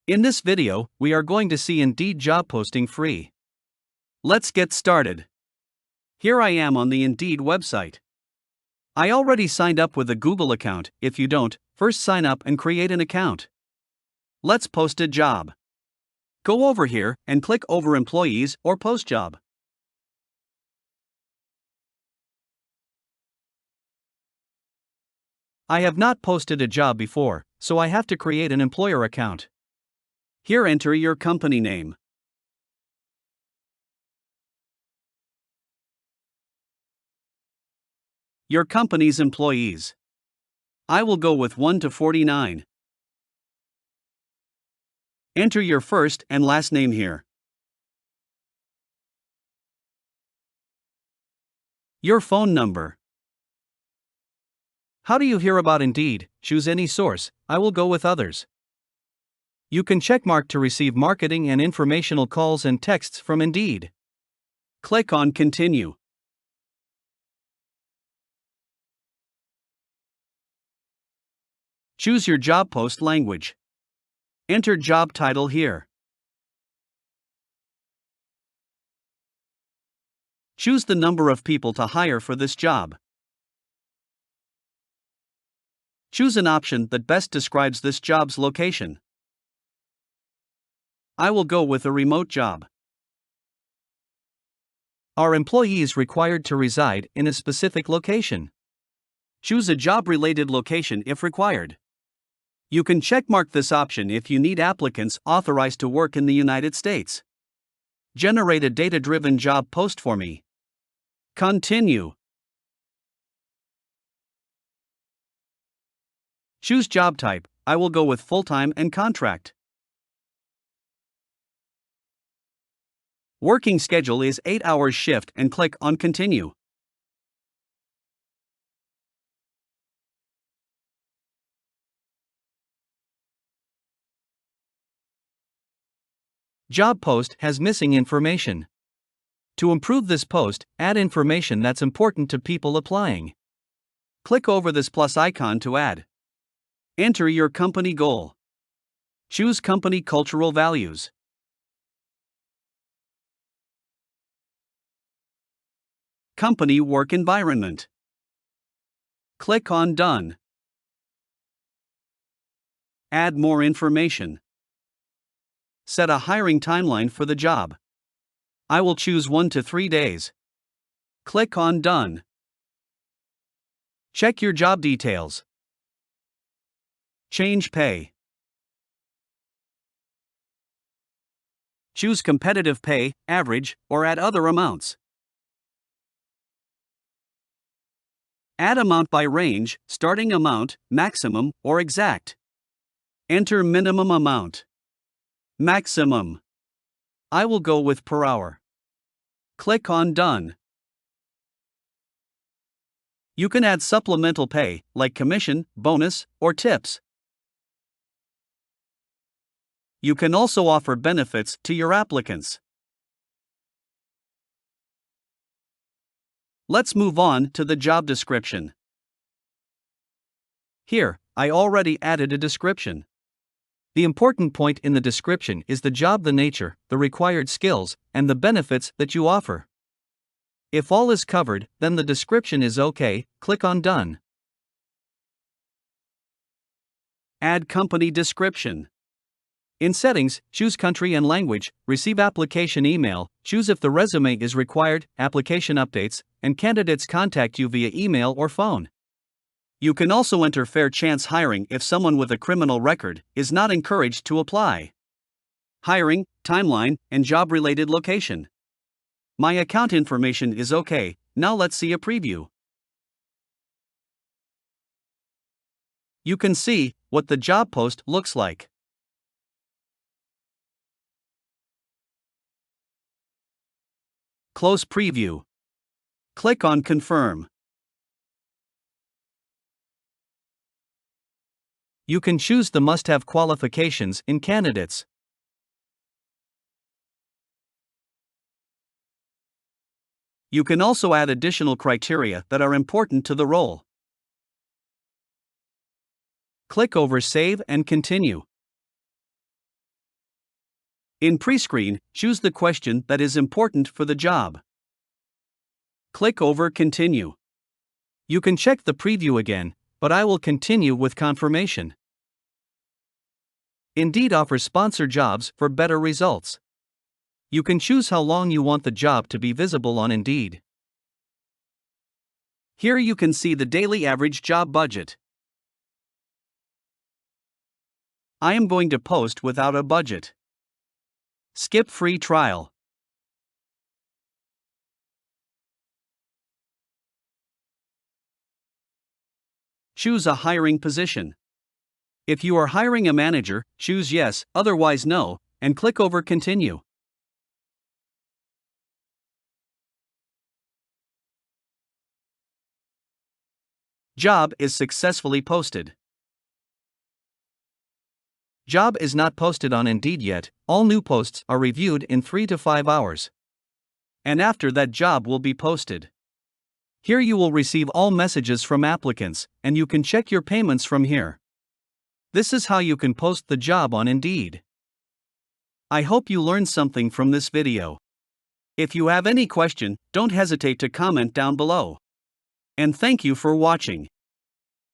In this video, we are going to see Indeed job posting free. Let's get started. Here I am on the Indeed website. I already signed up with a Google account. If you don't, first sign up and create an account. Let's post a job. Go over here and click over Employees or Post Job. I have not posted a job before, so I have to create an employer account. Here enter your company name. Your company's employees. I will go with 1 to 49. Enter your first and last name here. Your phone number. How do you hear about Indeed? Choose any source. I will go with others. You can checkmark to receive marketing and informational calls and texts from Indeed. Click on Continue. Choose your job post language. Enter job title here. Choose the number of people to hire for this job. Choose an option that best describes this job's location. I will go with a remote job. Are employees required to reside in a specific location? Choose a job-related location if required. You can checkmark this option if you need applicants authorized to work in the United States. Generate a data-driven job post for me. Continue. Choose job type. I will go with full-time and contract. Working schedule is 8 hours shift and click on Continue. Job post has missing information. To improve this post, add information that's important to people applying. Click over this plus icon to add. Enter your company goal. Choose company cultural values. Company work environment. Click on Done. Add more information. Set a hiring timeline for the job. I will choose 1 to 3 days. Click on Done. Check your job details. Change pay. Choose competitive pay, average, or add other amounts. Add amount by range, starting amount, maximum, or exact. Enter minimum amount. Maximum. I will go with per hour. Click on Done. You can add supplemental pay, like commission, bonus, or tips. You can also offer benefits to your applicants. Let's move on to the job description. Here, I already added a description. The important point in the description is the job, the nature, the required skills, and the benefits that you offer. If all is covered, then the description is okay. Click on Done. Add company description. In Settings, choose Country and Language, Receive Application Email, choose if the resume is required, application updates, and candidates contact you via email or phone. You can also enter fair chance hiring if someone with a criminal record is not encouraged to apply. Hiring, timeline, and job-related location. My account information is okay. Now let's see a preview. You can see what the job post looks like. Close preview. Click on Confirm. You can choose the must-have qualifications in candidates. You can also add additional criteria that are important to the role. Click over Save and Continue. In pre-screen, choose the question that is important for the job. Click over Continue. You can check the preview again, but I will continue with confirmation. Indeed offers sponsored jobs for better results. You can choose how long you want the job to be visible on Indeed. Here you can see the daily average job budget. I am going to post without a budget. Skip free trial. Choose a hiring position. If you are hiring a manager, choose yes, otherwise no, and click over Continue. Job is successfully posted. Job is not posted on Indeed yet. All new posts are reviewed in 3 to 5 hours. And after that, job will be posted. Here you will receive all messages from applicants, and you can check your payments from here. This is how you can post the job on Indeed. I hope you learned something from this video. If you have any question, don't hesitate to comment down below. And thank you for watching.